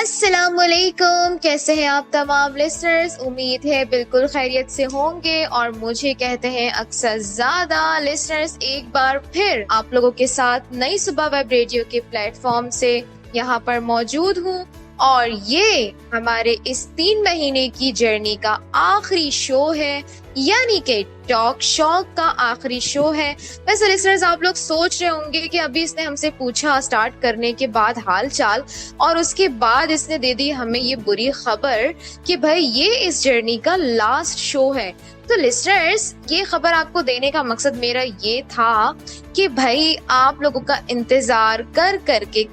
السلام علیکم، کیسے ہیں آپ تمام لسنرز؟ امید ہے بالکل خیریت سے ہوں گے، اور مجھے کہتے ہیں اکثر زیادہ لسنرز ایک بار پھر آپ لوگوں کے ساتھ نئی صبح ویب ریڈیو کے پلیٹ فارم سے یہاں پر موجود ہوں، اور یہ ہمارے اس 3 مہینے کی جرنی کا آخری شو ہے، یعنی کہ ٹاک شوق کا آخری شو ہے۔ ویسے لسنرز آپ لوگ سوچ رہے ہوں گے کہ ابھی اس نے ہم سے پوچھا اسٹارٹ کرنے کے بعد حال چال، اور اس کے بعد اس نے دے دی ہمیں یہ بری خبر کہ بھائی یہ اس جرنی کا لاسٹ شو ہے۔ تو لسنرز یہ خبر آپ کو دینے کا مقصد میرا یہ تھا کہ بھائی آپ لوگوں کا انتظار کر کے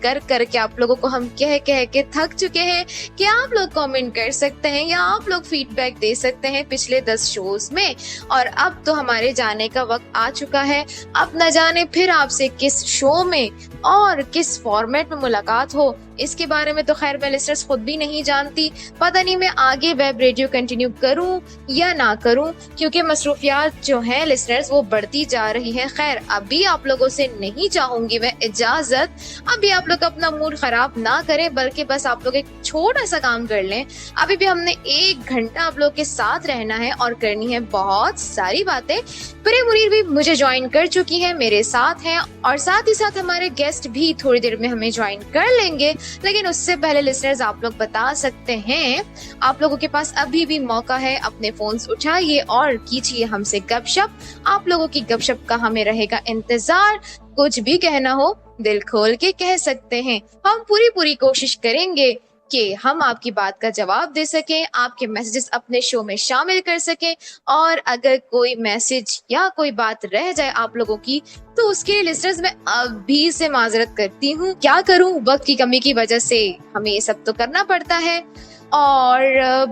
آپ لوگوں کو ہم کہہ کے تھک چکے ہیں کہ آپ لوگ کامنٹ کر سکتے ہیں یا آپ لوگ فیڈ بیک دے سکتے ہیں پچھلے 10 شوز میں، اور اب تو ہمارے جانے کا وقت آ چکا ہے۔ اب نہ جانے پھر آپ سے کس شو میں اور کس فارمیٹ میں ملاقات ہو، اس کے بارے میں تو خیر میں لسنرز خود بھی نہیں جانتی۔ پتہ نہیں میں آگے ویب ریڈیو کنٹینیو کروں یا نہ کروں، کیونکہ مصروفیات جو ہیں لسنرز وہ بڑھتی جا رہی ہیں۔ خیر ابھی آپ لوگوں سے نہیں چاہوں گی میں اجازت، ابھی آپ لوگ اپنا موڈ خراب نہ کریں، بلکہ بس آپ لوگ ایک چھوٹا سا کام کر لیں۔ ابھی بھی ہم نے 1 گھنٹہ آپ لوگ کے ساتھ رہنا ہے اور کرنی ہے بہت ساری باتیں۔ پریم منیر بھی مجھے جوائن کر چکی ہیں، میرے ساتھ ہیں، اور ساتھ ہی ساتھ ہمارے گیسٹ بھی تھوڑی دیر میں ہمیں جوائن کر لیں گے۔ لیکن اس سے پہلے لسنرز آپ لوگ بتا سکتے ہیں، آپ لوگوں کے پاس ابھی بھی موقع ہے، اپنے فونز اٹھائیے اور کیجیے ہم سے گپ شپ۔ آپ لوگوں کی گپ شپ کا ہمیں رہے گا انتظار، کچھ بھی کہنا ہو دل کھول کے کہہ سکتے ہیں، ہم پوری کوشش کریں گے کہ ہم آپ کی بات کا جواب دے سکیں، آپ کے میسیجز اپنے شو میں شامل کر سکیں، اور اگر کوئی میسج یا کوئی بات رہ جائے آپ لوگوں کی تو اس کے لسنرز میں ابھی سے معذرت کرتی ہوں۔ کیا کروں، وقت کی کمی کی وجہ سے ہمیں یہ سب تو کرنا پڑتا ہے۔ اور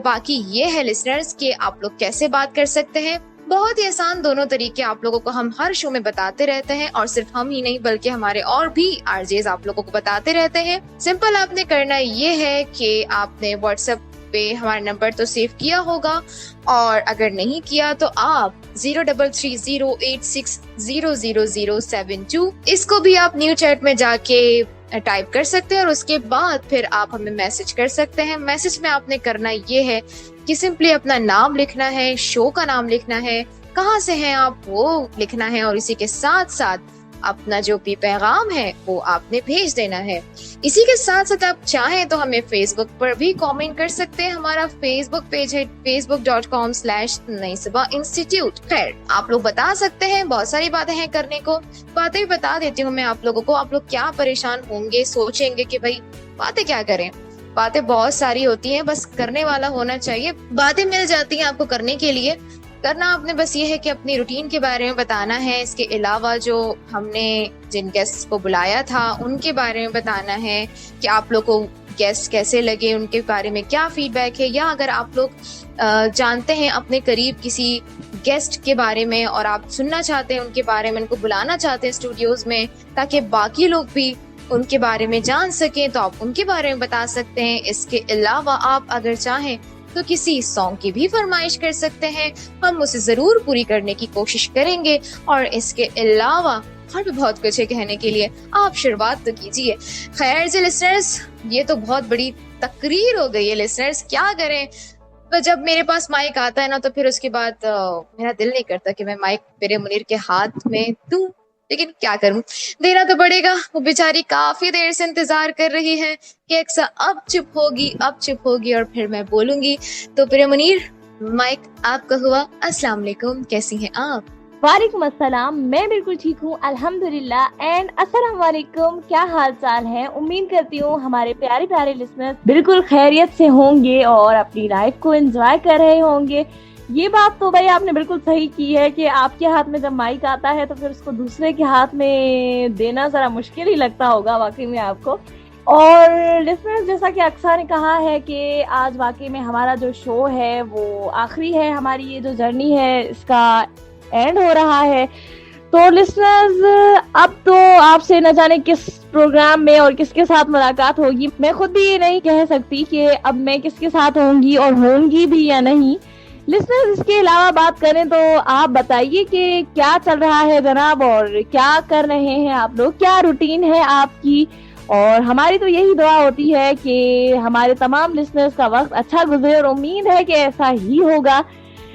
باقی یہ ہے لسنرز کہ آپ لوگ کیسے بات کر سکتے ہیں، بہت ہی آسان دونوں طریقے آپ لوگوں کو ہم ہر شو میں بتاتے رہتے ہیں، اور صرف ہم ہی نہیں بلکہ ہمارے اور بھی RJs آپ لوگوں کو بتاتے رہتے ہیں۔ سمپل آپ نے کرنا یہ ہے کہ آپ نے واٹس ایپ پہ ہمارا نمبر تو سیو کیا ہوگا، اور اگر نہیں کیا تو آپ 033086000072 اس کو بھی آپ نیو چیٹ میں جا کے ٹائپ کر سکتے ہیں، اور اس کے بعد پھر آپ ہمیں میسج کر سکتے ہیں۔ میسج میں آپ نے کرنا یہ ہے کہ سمپلی اپنا نام لکھنا ہے، شو کا نام لکھنا ہے، کہاں سے ہیں آپ وہ لکھنا ہے، اور اسی کے ساتھ ساتھ اپنا جو بھی پیغام ہے وہ آپ نے بھیج دینا ہے۔ اسی کے ساتھ ساتھ آپ چاہیں تو ہمیں فیس بک پر بھی کامنٹ کر سکتے ہیں، ہمارا فیس بک پیج ہے facebook.com/نئی صبح انسٹیٹیوٹ۔ خیر آپ لوگ بتا سکتے ہیں، بہت ساری باتیں ہیں کرنے کو، باتیں بھی بتا دیتی ہوں میں آپ لوگوں کو۔ آپ لوگ کیا پریشان ہوں گے، سوچیں گے کہ بھائی باتیں کیا کریں، باتیں بہت ساری ہوتی ہیں، بس کرنے والا ہونا چاہیے، باتیں مل جاتی ہیں آپ کو کرنے کے لیے۔ کرنا آپ نے بس یہ ہے کہ اپنی روٹین کے بارے میں بتانا ہے، اس کے علاوہ جو ہم نے جن گیسٹ کو بلایا تھا ان کے بارے میں بتانا ہے کہ آپ لوگ کو گیسٹ کیسے لگے، ان کے بارے میں کیا فیڈ بیک ہے، یا اگر آپ لوگ جانتے ہیں اپنے قریب کسی گیسٹ کے بارے میں اور آپ سننا چاہتے ہیں ان کے بارے میں، ان کو بلانا چاہتے ہیں اسٹوڈیوز میں تاکہ باقی لوگ بھی ان کے بارے میں جان سکیں، تو آپ ان کے بارے میں بتا سکتے ہیں۔ اس کے علاوہ آپ اگر چاہیں تو کسی سانگ کی بھی فرمائش کر سکتے ہیں، ہم اسے ضرور پوری کرنے کی کوشش کریں گے۔ اور اس کے علاوہ اور بھی بہت کچھ ہے کہنے کے لیے، آپ شروعات تو کیجیے۔ خیر جی لسنرز، یہ تو بہت بڑی تقریر ہو گئی ہے لسنرز، کیا کریں، تو جب میرے پاس مائک آتا ہے نا تو پھر اس کے بعد میرا دل نہیں کرتا کہ میں مائک میرے منیر کے ہاتھ میں دوں، لیکن کیا کروں، دینا تو پڑے گا۔ وہ بیچاری کافی دیر سے انتظار کر رہی ہے کہ اکثر اب چپ ہوگی اور پھر میں بولوں گی۔ تو پرے منیر مائک آپ کا ہوا۔ السلام علیکم، کیسی ہیں آپ؟ وعلیکم السلام، میں بالکل ٹھیک ہوں الحمدللہ، اینڈ السلام علیکم، کیا حال چال ہے؟ امید کرتی ہوں ہمارے پیارے لسنر بالکل خیریت سے ہوں گے اور اپنی لائف کو انجوائے کر رہے ہوں گے۔ یہ بات تو بھائی آپ نے بالکل صحیح کی ہے کہ آپ کے ہاتھ میں جب مائک آتا ہے تو پھر اس کو دوسرے کے ہاتھ میں دینا ذرا مشکل ہی لگتا ہوگا واقعی میں آپ کو۔ اور لسنر جیسا کہ اکثر نے کہا ہے کہ آج واقعی میں ہمارا جو شو ہے وہ آخری ہے، ہماری یہ جو جرنی ہے اس کا اینڈ ہو رہا ہے۔ تو لسنرز اب تو آپ سے نہ جانے کس پروگرام میں اور کس کے ساتھ ملاقات ہوگی، میں خود بھی یہ نہیں کہہ سکتی کہ اب میں کس کے ساتھ ہوں گی اور ہوں گی بھی یا نہیں۔ لسنرز اس کے علاوہ بات کریں تو آپ بتائیے کہ کیا چل رہا ہے جناب، اور کیا کر رہے ہیں آپ لوگ، کیا روٹین ہے آپ کی، اور ہماری تو یہی دعا ہوتی ہے کہ ہمارے تمام لسنرز کا وقت اچھا گزرے اور امید ہے کہ ایسا ہی ہوگا.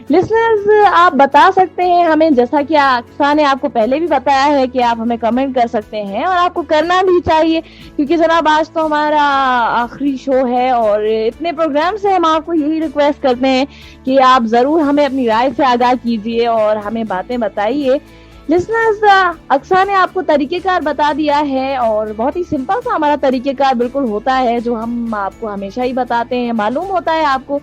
لسنرز آپ بتا سکتے ہیں ہمیں, جیسا کہ اقصیٰ نے آپ کو پہلے بھی بتایا ہے کہ آپ ہمیں کمنٹ کر سکتے ہیں اور آپ کو کرنا بھی چاہیے, کیونکہ جناب آج تو ہمارا آخری شو ہے اور اتنے پروگرام سے ہم آپ کو یہی ریکویسٹ کرتے ہیں کہ آپ ضرور ہمیں اپنی رائے سے آگاہ کیجیے اور ہمیں باتیں بتائیے. لسنرز اقصیٰ نے آپ کو طریقہ کار بتا دیا ہے اور بہت ہی سمپل سا ہمارا طریقہ کار بالکل ہوتا ہے جو ہم آپ کو ہمیشہ ہی بتاتے ہیں, معلوم ہوتا ہے آپ کو.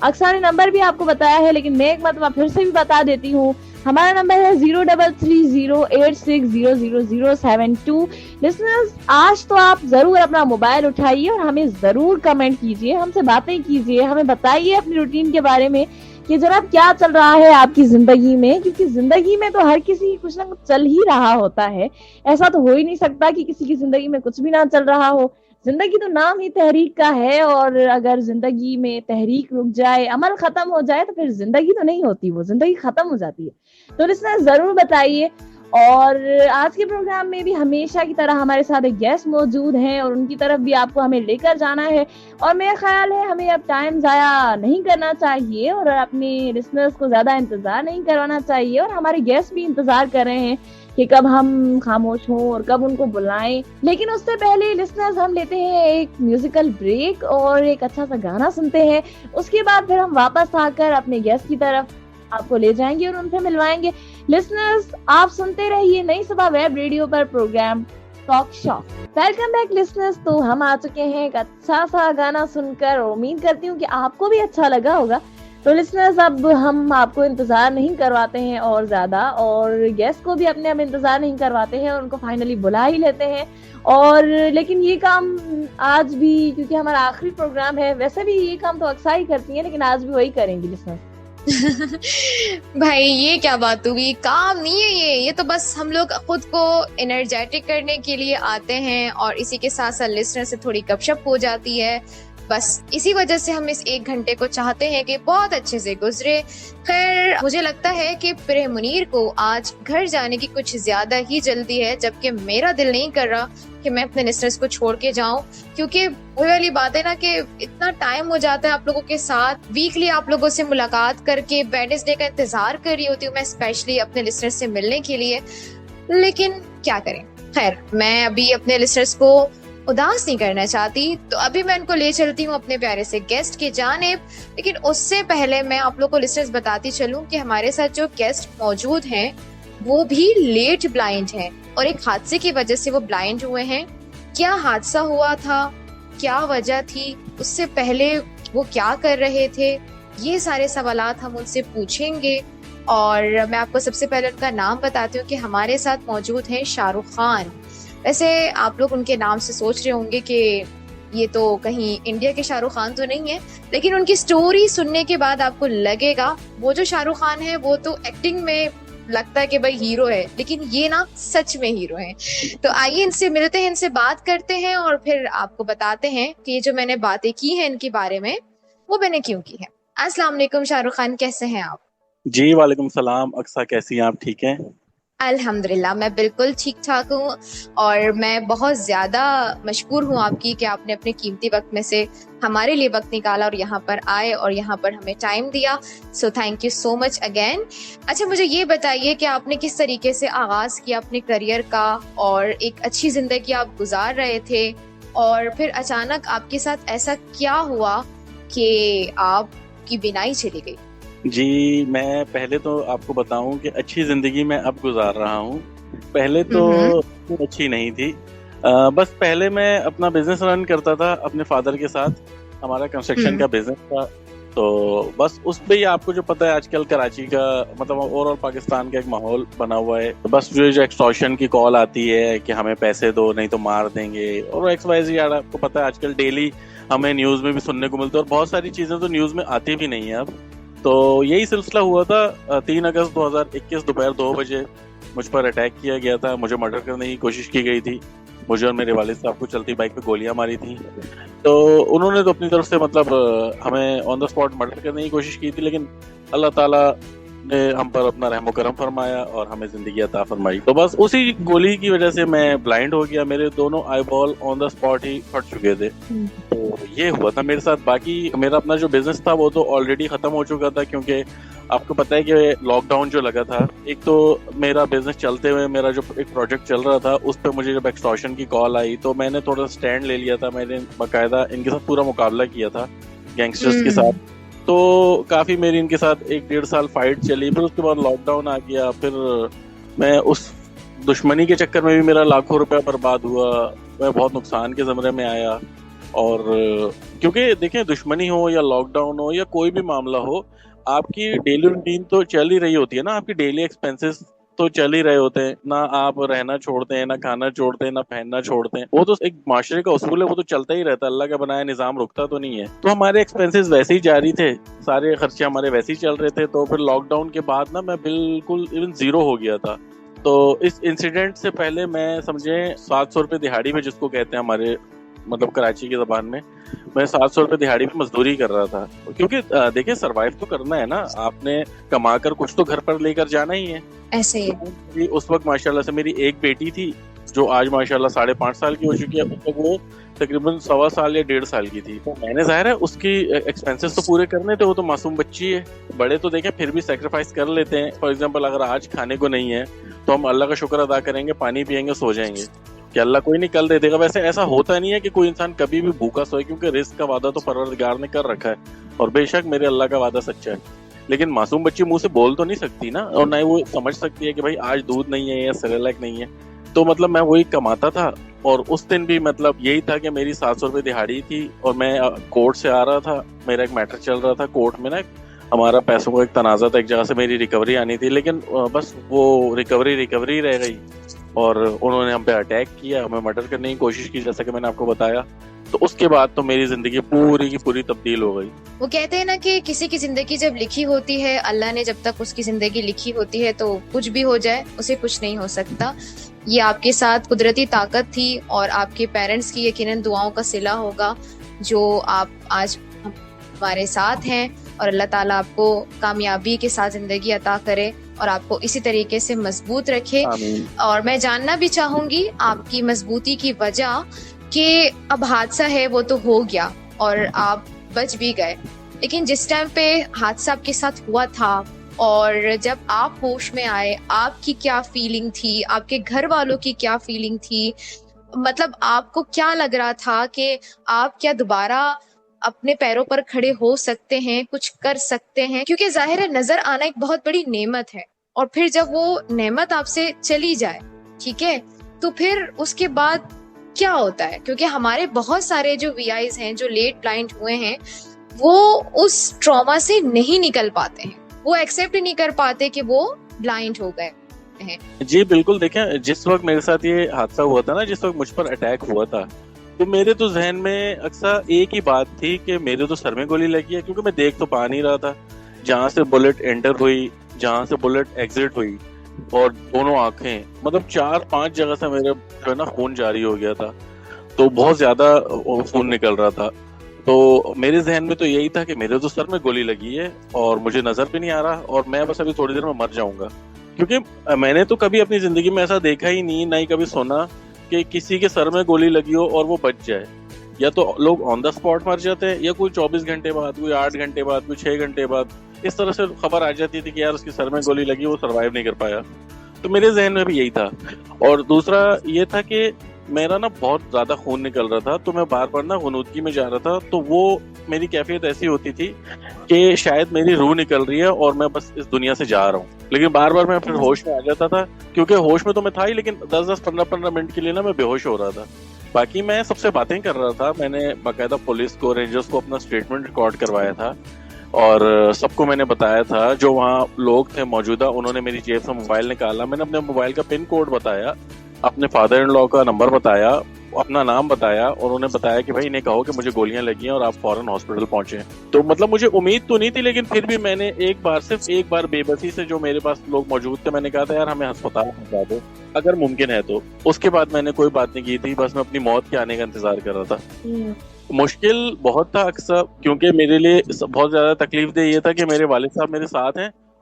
اقصیٰ نے نمبر بھی آپ کو بتایا ہے لیکن میں ایک مرتبہ پھر سے بھی بتا دیتی ہوں. ہمارا نمبر ہے 033086000072. لسنرز آج تو آپ ضرور اپنا موبائل اٹھائیے اور ہمیں ضرور کمنٹ کیجیے, ہم سے باتیں کیجیے, ہمیں بتائیے اپنی روٹین کے بارے میں کہ جناب کیا چل رہا ہے آپ کی زندگی میں, کیونکہ زندگی میں تو ہر کسی کچھ نہ کچھ چل ہی رہا ہوتا ہے. ایسا تو ہو ہی نہیں سکتا کہ کسی کی زندگی میں کچھ بھی نہ چل رہا ہو. زندگی تو نام ہی تحریک کا ہے, اور اگر زندگی میں تحریک رک جائے, عمل ختم ہو جائے تو پھر زندگی تو نہیں ہوتی, وہ زندگی ختم ہو جاتی ہے. تو لسنر ضرور بتائیے. اور آج کے پروگرام میں بھی ہمیشہ کی طرح ہمارے ساتھ ایک گیسٹ موجود ہیں اور ان کی طرف بھی آپ کو ہمیں لے کر جانا ہے, اور میرا خیال ہے ہمیں اب ٹائم ضائع نہیں کرنا چاہیے اور اپنے لسنرز کو زیادہ انتظار نہیں کروانا چاہیے. اور ہمارے گیسٹ بھی انتظار کر رہے ہیں کہ کب ہم خاموش ہوں اور کب ان کو بلائیں. لیکن اس سے پہلے لسنرز ہم لیتے ہیں ایک میوزیکل بریک اور ایک اچھا سا گانا سنتے ہیں. اس کے بعد پھر ہم واپس آ کر اپنے گیسٹ کی طرف آپ کو لے جائیں گے اور ان سے ملوائیں گے. لسنرز آپ سنتے رہیے نئی صبح ویب ریڈیو پر programme talk show. Welcome back listeners. تو ہم آ چکے ہیں ایک اچھا سا گانا سن کر, اور امید کرتی ہوں کہ آپ کو بھی اچھا لگا ہوگا. تو لسنرز اب ہم آپ کو انتظار نہیں کرواتے ہیں اور زیادہ, اور گیسٹ کو بھی اپنے انتظار نہیں کرواتے ہیں اور ان کو فائنلی بلا ہی لیتے ہیں. اور لیکن یہ کام آج بھی, کیونکہ ہمارا آخری پروگرام ہے, ویسے بھی یہ کام تو اکثر ہی کرتی ہیں لیکن آج بھی وہی کریں گی لسنرز. بھائی یہ کیا بات ہوئی, کام نہیں ہے یہ تو بس ہم لوگ خود کو انرجیٹک کرنے کے لیے آتے ہیں اور اسی کے ساتھ ساتھ لسنر سے تھوڑی گپ شپ ہو جاتی ہے. بس اسی وجہ سے ہم اس 1 گھنٹے کو چاہتے ہیں کہ بہت اچھے سے گزرے. خیر مجھے لگتا ہے کہ پرہ منیر کو آج گھر جانے کی کچھ زیادہ ہی جلدی ہے, جبکہ میرا دل نہیں کر رہا کہ میں اپنے لسنرز کو چھوڑ کے جاؤں, کیونکہ وہی والی بات ہے نا کہ اتنا ٹائم ہو جاتا ہے آپ لوگوں کے ساتھ. ویکلی آپ لوگوں سے ملاقات کر کے ویڈنسڈے کا انتظار کر رہی ہوتی ہوں میں اسپیشلی اپنے لسنرز سے ملنے کے لیے, لیکن کیا کریں. خیر میں ابھی اپنے لسنرز کو اداس نہیں کرنا چاہتی, تو ابھی میں ان کو لے چلتی ہوں اپنے پیارے سے گیسٹ کی جانب. لیکن اس سے پہلے میں آپ لوگ کو لسنرز بتاتی چلوں کہ ہمارے ساتھ جو گیسٹ موجود ہیں وہ بھی لیٹ بلائنڈ ہیں, اور ایک حادثے کی وجہ سے وہ بلائنڈ ہوئے ہیں. کیا حادثہ ہوا تھا, کیا وجہ تھی, اس سے پہلے وہ کیا کر رہے تھے, یہ سارے سوالات ہم ان سے پوچھیں گے. اور میں آپ کو سب سے پہلے ان کا نام بتاتی ہوں کہ ہمارے ساتھ موجود ہیں شاہ رخ خان. ویسے آپ لوگ ان کے نام سے سوچ رہے ہوں گے کہ یہ تو کہیں انڈیا کے شاہ رخ خان تو نہیں ہے, لیکن ان کی سٹوری سننے کے بعد آپ کو لگے گا وہ جو شاہ رخ خان ہے وہ تو ایکٹنگ میں لگتا ہے کہ بھائی ہیرو ہے, لیکن یہ نا سچ میں ہیرو ہیں. تو آئیے ان سے ملتے ہیں, ان سے بات کرتے ہیں اور پھر آپ کو بتاتے ہیں کہ یہ جو میں نے باتیں کی ہیں ان کے بارے میں وہ میں نے کیوں کی ہے. السلام علیکم شاہ رخ خان, کیسے ہیں آپ؟ جی وعلیکم السلام اقصیٰ, کیسی ہیں آپ؟ ٹھیک ہیں الحمدللہ میں بالکل ٹھیک ٹھاک ہوں, اور میں بہت زیادہ مشکور ہوں آپ کی کہ آپ نے اپنے قیمتی وقت میں سے ہمارے لیے وقت نکالا اور یہاں پر آئے اور یہاں پر ہمیں ٹائم دیا. So thank you so much again. اچھا مجھے یہ بتائیے کہ آپ نے کس طریقے سے آغاز کیا اپنے کریئر کا, اور ایک اچھی زندگی آپ گزار رہے تھے اور پھر اچانک آپ کے ساتھ ایسا کیا ہوا کہ آپ کی بینائی چلی گئی؟ جی میں پہلے تو آپ کو بتاؤں کہ اچھی زندگی میں اب گزار رہا ہوں, پہلے تو اچھی نہیں تھی. بس پہلے میں اپنا بزنس رن کرتا تھا اپنے فادر کے ساتھ, ہمارا کنسٹرکشن کا بزنس تھا. تو بس اس پہ ہی آپ کو جو پتہ ہے آج کل کراچی کا مطلب اوور آل پاکستان کا ایک ماحول بنا ہوا ہے. بس جو ایکسٹورشن کی کال آتی ہے کہ ہمیں پیسے دو نہیں تو مار دیں گے, اور ایکس وائی زیڈ آپ کو پتہ ہے آج کل ڈیلی ہمیں نیوز میں بھی سننے کو ملتا ہے, اور بہت ساری چیزیں تو نیوز میں آتی بھی نہیں ہیں اب. تو یہی سلسلہ ہوا تھا. 3 اگست 2021 دوپہر 2 بجے مجھ پر اٹیک کیا گیا تھا, مجھے مرڈر کرنے کی کوشش کی گئی تھی. مجھے اور میرے والد صاحب کو چلتی بائک پہ گولیاں ماری تھیں. تو انہوں نے تو اپنی طرف سے مطلب ہمیں آن دا اسپاٹ مرڈر کرنے کی کوشش کی تھی, لیکن اللہ تعالیٰ نے ہم پر اپنا رحم و کرم فرمایا اور ہمیں زندگی عطا فرمائی. تو بس اسی گولی کی وجہ سے میں بلائنڈ ہو گیا, میرے دونوں آئی بال آن دا اسپاٹ ہی پھٹ چکے تھے. تو یہ ہوا تھا میرے ساتھ. باقی میرا اپنا جو بزنس تھا وہ تو آلریڈی ختم ہو چکا تھا, کیونکہ آپ کو پتہ ہے کہ لاک ڈاؤن جو لگا تھا, ایک تو میرا بزنس چلتے ہوئے میرا جو ایک پروجیکٹ چل رہا تھا اس پہ مجھے جب ایکسٹورشن کی کال آئی تو میں نے تھوڑا سٹینڈ لے لیا تھا. میں نے باقاعدہ ان کے ساتھ پورا مقابلہ کیا تھا گینگسٹرز کے ساتھ. تو کافی میری ان کے ساتھ 1-1.5 سال فائٹ چلی. پھر اس کے بعد لاک ڈاؤن آ گیا. پھر میں اس دشمنی کے چکر میں بھی میرا لاکھوں روپیہ برباد ہوا, میں بہت نقصان کے زمرے میں آیا. اور کیونکہ دیکھیں دشمنی ہو یا لاک ڈاؤن ہو یا کوئی بھی معاملہ ہو, آپ کی ڈیلی روٹین تو چل ہی رہی ہوتی ہے نا, آپ کی ڈیلی ایکسپینسز تو چل ہی رہے ہوتے ہیں. نہ آپ رہنا چھوڑتے ہیں, نہ کھانا چھوڑتے ہیں, نہ پہننا چھوڑتے ہیں. وہ تو ایک معاشرے کا اصول ہے, وہ تو چلتا ہی رہتا ہے. اللہ کا بنایا نظام رکتا تو نہیں ہے. تو ہمارے ایکسپینسز ویسے ہی جاری تھے, سارے خرچے ہمارے ویسے ہی چل رہے تھے. تو پھر لاک ڈاؤن کے بعد نا میں بالکل ایون زیرو ہو گیا تھا. تو اس انسیڈنٹ سے پہلے میں سمجھیں 700 روپے دہاڑی میں, جس کو کہتے ہیں ہمارے مطلب کراچی کی زبان میں 700 روپے دہاڑی پہ مزدوری کر رہا تھا. کیونکہ دیکھیں سروائیو تو کرنا ہے نا, آپ نے کما کر کچھ تو گھر پر لے کر جانا ہی ہے. ایسے ہی اس وقت ماشاءاللہ سے میری ایک بیٹی تھی جو آج ماشاءاللہ 5.5 سال کی ہو چکی ہے. اس وقت وہ تقریباً 1.25 سال یا 1.5 سال کی تھی. تو میں نے ظاہر ہے اس کی ایکسپینسز تو پورے کرنے تھے, وہ تو معصوم بچی ہے. بڑے تو دیکھیں پھر بھی سیکریفائس کر لیتے ہیں. فار ایگزامپل اگر آج کھانے کو نہیں ہے تو ہم اللہ کا شکر ادا کریں گے, پانی پیئیں گے, سو جائیں گے کہ اللہ کوئی نہیں کل دے دے گا. ویسے ایسا ہوتا نہیں ہے کہ کوئی انسان کبھی بھی بھوکا سوئے, کیونکہ رزق کا وعدہ تو پروردگار نے کر رکھا ہے, اور بے شک میرے اللہ کا وعدہ سچا ہے. لیکن معصوم بچی منہ سے بول تو نہیں سکتی نا, اور نہ ہی وہ سمجھ سکتی ہے کہ بھائی آج دودھ نہیں ہے یا سیریلیک نہیں ہے. تو مطلب میں وہی کماتا تھا, اور اس دن بھی مطلب یہی تھا کہ میری 700 روپے دہاڑی تھی, اور میں کورٹ سے آ رہا تھا. میرا ایک میٹر چل رہا تھا کورٹ میں نا, ہمارا پیسوں کو ایک تنازع تھا, ایک جگہ سے میری ریکوری آنی تھی, لیکن بس وہ ریکوری رہ گئی, اور انہوں نے ہم پہ اٹیک کیا, ہمیں مرڈر کرنے کی کوشش کی, جیسا کہ میں نے آپ کو بتایا. تو اس کے بعد تو میری زندگی پوری کی پوری تبدیل ہو گئی. وہ کہتے ہیں نا کہ کسی کی زندگی جب لکھی ہوتی ہے, اللہ نے جب تک اس کی زندگی لکھی ہوتی ہے تو کچھ بھی ہو جائے اسے کچھ نہیں ہو سکتا. یہ آپ کے ساتھ قدرتی طاقت تھی, اور آپ کے پیرنٹس کی یقیناً دعاؤں کا صلہ ہوگا جو آپ آج ہمارے ساتھ ہیں. اور اللہ تعالیٰ آپ کو کامیابی کے ساتھ زندگی عطا کرے اور آپ کو اسی طریقے سے مضبوط رکھے. اور میں جاننا بھی چاہوں گی آپ کی مضبوطی کی وجہ, کہ اب حادثہ ہے وہ تو ہو گیا اور آپ بچ بھی گئے, لیکن جس ٹائم پہ حادثہ آپ کے ساتھ ہوا تھا اور جب آپ ہوش میں آئے, آپ کی کیا فیلنگ تھی, آپ کے گھر والوں کی کیا فیلنگ تھی؟ مطلب آپ کو کیا لگ رہا تھا کہ آپ کیا دوبارہ اپنے پیروں پر کھڑے ہو سکتے ہیں, کچھ کر سکتے ہیں؟ کیونکہ ظاہر ہے نظر آنا ایک بہت بڑی نعمت ہے, اور پھر جب وہ نعمت آپ سے چلی جائے, ٹھیک ہے, تو پھر اس کے بعد کیا ہوتا ہے؟ کیونکہ ہمارے بہت سارے جو وی آئیز ہیں جو لیٹ بلائنڈ ہوئے ہیں, وہ اس ٹراما سے نہیں نکل پاتے ہیں, وہ ایکسیپٹ ہی نہیں کر پاتے کہ وہ بلائنڈ ہو گئے ہیں. جی بالکل. دیکھیں جس وقت میرے ساتھ یہ حادثہ ہوا تھا نا, جس وقت مجھ پر اٹیک ہوا تھا, تو میرے تو ذہن میں اکثر ایک ہی بات تھی کہ میرے تو سر میں گولی لگی ہے, کیونکہ میں دیکھ تو پا نہیں رہا تھا. جہاں سے بلٹ انٹر ہوئی, جہاں سے بلٹ ایگزٹ ہوئی, اور دونوں آنکھیں مطلب 4-5 جگہ سے میرے جو ہے نا خون جاری ہو گیا تھا, تو بہت زیادہ خون نکل رہا تھا. تو میرے ذہن میں تو یہی تھا کہ میرے تو سر میں گولی لگی ہے اور مجھے نظر بھی نہیں آ رہا, اور میں بس ابھی تھوڑی دیر میں مر جاؤں گا. کیونکہ میں نے تو کبھی اپنی زندگی میں ایسا دیکھا ہی نہیں, نہ ہی کبھی سنا کہ کسی کے سر میں گولی لگی ہو اور وہ بچ جائے. یا تو لوگ آن دا اسپاٹ مر جاتے ہیں, یا کوئی 24 گھنٹے بعد, کوئی 8 گھنٹے بعد, کوئی 6 گھنٹے بعد, اس طرح سے خبر آ جاتی تھی کہ یار اس کے سر میں گولی لگی, وہ سروائیو نہیں کر پایا. تو میرے ذہن میں بھی یہی تھا. اور دوسرا یہ تھا کہ میرا نا بہت زیادہ خون نکل رہا تھا, تو میں بار بار نا غنودگی میں جا رہا تھا. تو وہ میری کیفیت ایسی ہوتی تھی کہ شاید میری روح نکل رہی ہے اور میں بس اس دنیا سے جا رہا ہوں. لیکن بار بار میں پھر ہوش میں آ جاتا تھا, کیونکہ ہوش میں تو میں تھا ہی, لیکن 10-15 منٹ کے لیے نا میں بے ہوش ہو رہا تھا. باقی میں سب سے باتیں کر رہا تھا. میں نے باقاعدہ پولیس کو, رینجرز کو اپنا اسٹیٹمنٹ ریکارڈ کروایا تھا, اور سب کو میں نے بتایا تھا. جو وہاں لوگ تھے موجودہ, انہوں نے میری جیب سے موبائل نکالا, میں نے اپنے موبائل کا پن کوڈ بتایا, اپنے فادر ان لا کا نمبر بتایا, اپنا نام بتایا, اور انہوں نے بتایا کہ بھائی انہیں کہو کہ مجھے گولیاں لگی ہیں اور آپ فوراً ہاسپٹل پہنچے. تو مطلب مجھے امید تو نہیں تھی, لیکن پھر بھی میں نے صرف ایک بار بے بسی سے, جو میرے پاس لوگ موجود تھے, میں نے کہا تھا یار ہمیں ہسپتال پہنچا دو اگر ممکن ہے تو. اس کے بعد میں نے کوئی بات نہیں کی تھی, بس میں اپنی موت کے آنے کا انتظار کر رہا تھا. مشکل بہت تھا اکثر, کیونکہ میرے لیے بہت زیادہ تکلیف دہ یہ تھا کہ میرے والد صاحب میرے ساتھ ہیں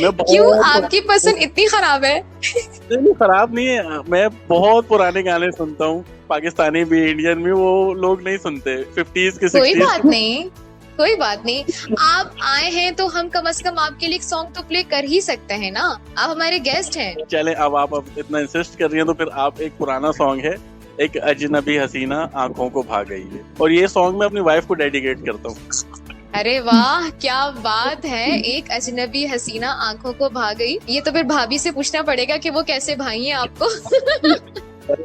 میں کیوں بہت آپ کی پسند اتنی خراب ہے؟ نہیں خراب نہیں ہے، میں بہت پرانے گانے سنتا ہوں، پاکستانی بھی انڈین بھی، وہ لوگ نہیں سنتے 50s کے کوئی 60s بات نہیں، کوئی بات نہیں، آپ آئے ہیں تو ہم کم از کم آپ کے لیے ایک سانگ تو پلے کر ہی سکتے ہیں نا، آپ ہمارے گیسٹ ہیں۔ چلیں اب آپ اتنا انسسٹ کر رہی ہیں تو پھر آپ، ایک پرانا سانگ ہے، ایک اجنبی حسینہ آنکھوں کو بھا گئی ہے، اور یہ سانگ میں اپنی وائف کو ڈیڈیکیٹ کرتا ہوں۔ ارے واہ کیا بات ہے، ایک اجنبی حسینہ آنکھوں کو بھا گئی، یہ تو پھر بھابھی سے پوچھنا پڑے گا کہ وہ کیسے بھائی ہیں آپ کو۔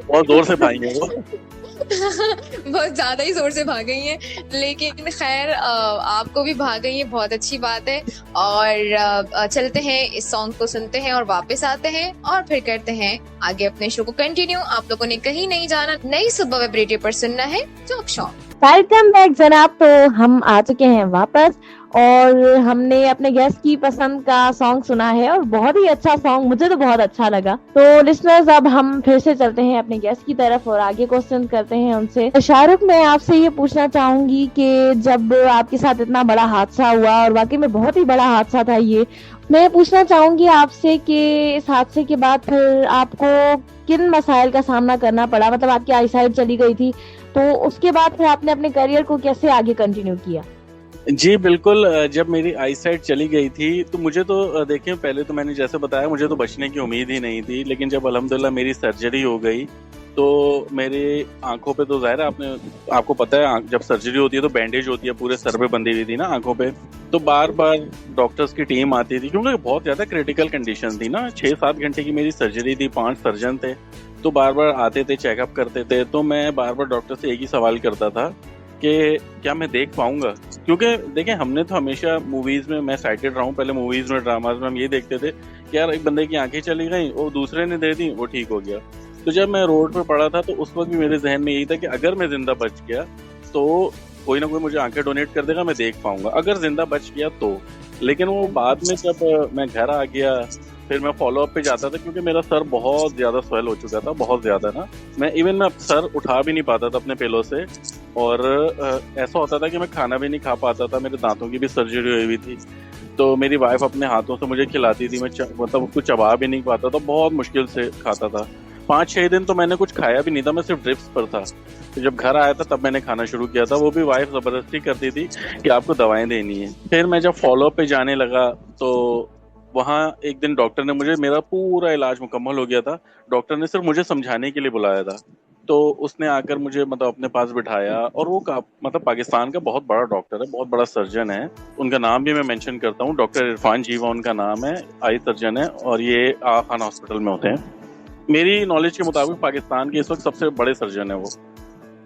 بہت زور سے بھائی ہیں وہ۔ بہت زیادہ ہی زور سے بھاگ گئی ہیں، لیکن خیر آپ کو بھی بھاگ گئی ہیں، بہت اچھی بات ہے۔ اور چلتے ہیں اس سانگ کو سنتے ہیں اور واپس آتے ہیں اور پھر کرتے ہیں آگے اپنے شو کو کنٹینیو۔ آپ لوگوں نے کہیں نہیں جانا، نئی صبح ویب ریڈیو پر سننا ہے ٹاک شو۔ ویلکم بیک جناب، تو ہم آ چکے ہیں واپس اور ہم نے اپنے گیسٹ کی پسند کا سانگ سنا ہے اور بہت ہی اچھا سانگ، مجھے تو بہت اچھا لگا۔ تو لسنرز اب ہم پھر سے چلتے ہیں اپنے گیسٹ کی طرف اور آگے کوسچن کرتے ہیں ان سے۔ شاہ رخ، میں آپ سے یہ پوچھنا چاہوں گی کہ جب آپ کے ساتھ اتنا بڑا حادثہ ہوا، اور واقعی میں بہت ہی بڑا حادثہ تھا یہ، میں پوچھنا چاہوں گی آپ سے کہ اس حادثے کے بعد پھر آپ کو کن مسائل کا سامنا کرنا پڑا؟ مطلب آپ کی آئی سائٹ چلی گئی تھی، تو اس کے بعد پھر آپ نے اپنے کیریئر کو کیسے آگے کنٹینیو کیا؟ جی بالکل، جب میری آئی سائٹ چلی گئی تھی تو مجھے تو دیکھیں، پہلے تو میں نے جیسے بتایا مجھے تو بچنے کی امید ہی نہیں تھی، لیکن جب الحمدللہ میری سرجری ہو گئی تو میری آنکھوں پہ تو ظاہر ہے آپ کو پتہ ہے جب سرجری ہوتی ہے تو بینڈیج ہوتی ہے، پورے سر پہ بندھی ہوئی تھی نا آنکھوں پہ، تو بار بار ڈاکٹرز کی ٹیم آتی تھی کیونکہ بہت زیادہ کریٹیکل کنڈیشن تھی نا، 6-7 گھنٹے کی میری سرجری تھی، 5 سرجن تھے، تو بار بار آتے تھے، چیک اپ کرتے تھے، تو میں بار بار ڈاکٹر سے ایک ہی سوال کرتا تھا کہ کیا میں دیکھ پاؤں گا؟ کیونکہ دیکھیں ہم نے تو ہمیشہ موویز میں، میں سائٹڈ رہا ہوں، پہلے موویز میں ڈراماز میں ہم یہ دیکھتے تھے کہ یار ایک بندے کی آنکھیں چلی گئیں، وہ دوسرے نے دے دی، وہ ٹھیک ہو گیا۔ تو جب میں روڈ پہ پڑا تھا تو اس وقت بھی میرے ذہن میں یہی تھا کہ اگر میں زندہ بچ گیا تو کوئی نہ کوئی مجھے آنکھیں ڈونیٹ کر دے گا، میں دیکھ پاؤں گا، اگر زندہ بچ گیا تو۔ لیکن وہ بعد میں جب میں گھر آ گیا پھر میں فالو اپ پہ جاتا تھا، کیونکہ میرا سر بہت زیادہ سویل ہو چکا تھا، بہت زیادہ نا، میں سر اٹھا بھی نہیں پاتا تھا اپنے پیلوں سے، اور ایسا ہوتا تھا کہ میں کھانا بھی نہیں کھا پاتا تھا، میرے دانتوں کی بھی سرجری ہوئی ہوئی تھی، تو میری وائف اپنے ہاتھوں سے مجھے کھلاتی تھی، میں مطلب اس کو چبا بھی نہیں پاتا تھا، بہت مشکل سے کھاتا تھا۔ 5-6 دن تو میں نے کچھ کھایا بھی نہیں تھا، میں صرف ڈرپس پر تھا۔ تو جب گھر آیا تھا تب میں نے کھانا شروع کیا تھا، وہ بھی وائف زبردستی کرتی تھی کہ آپ کو دوائیں دینی ہیں۔ پھر میں جب فالو اپ پہ جانے لگا تو وہاں ایک دن ڈاکٹر نے مجھے، میرا پورا علاج مکمل ہو گیا تھا، ڈاکٹر نے صرف مجھے سمجھانے کے لیے بلایا تھا، تو اس نے آ کر مجھے مطلب اپنے پاس بٹھایا، اور وہ مطلب پاکستان کا بہت بڑا ڈاکٹر ہے، بہت بڑا سرجن ہے، ان کا نام بھی میں مینشن کرتا ہوں، ڈاکٹر عرفان جیوا ان کا نام ہے، آئی سرجن ہے، اور یہ آغا خان ہاسپٹل میں ہوتے ہیں۔ میری نالج کے مطابق پاکستان کے اس وقت سب سے بڑے سرجن ہیں وہ۔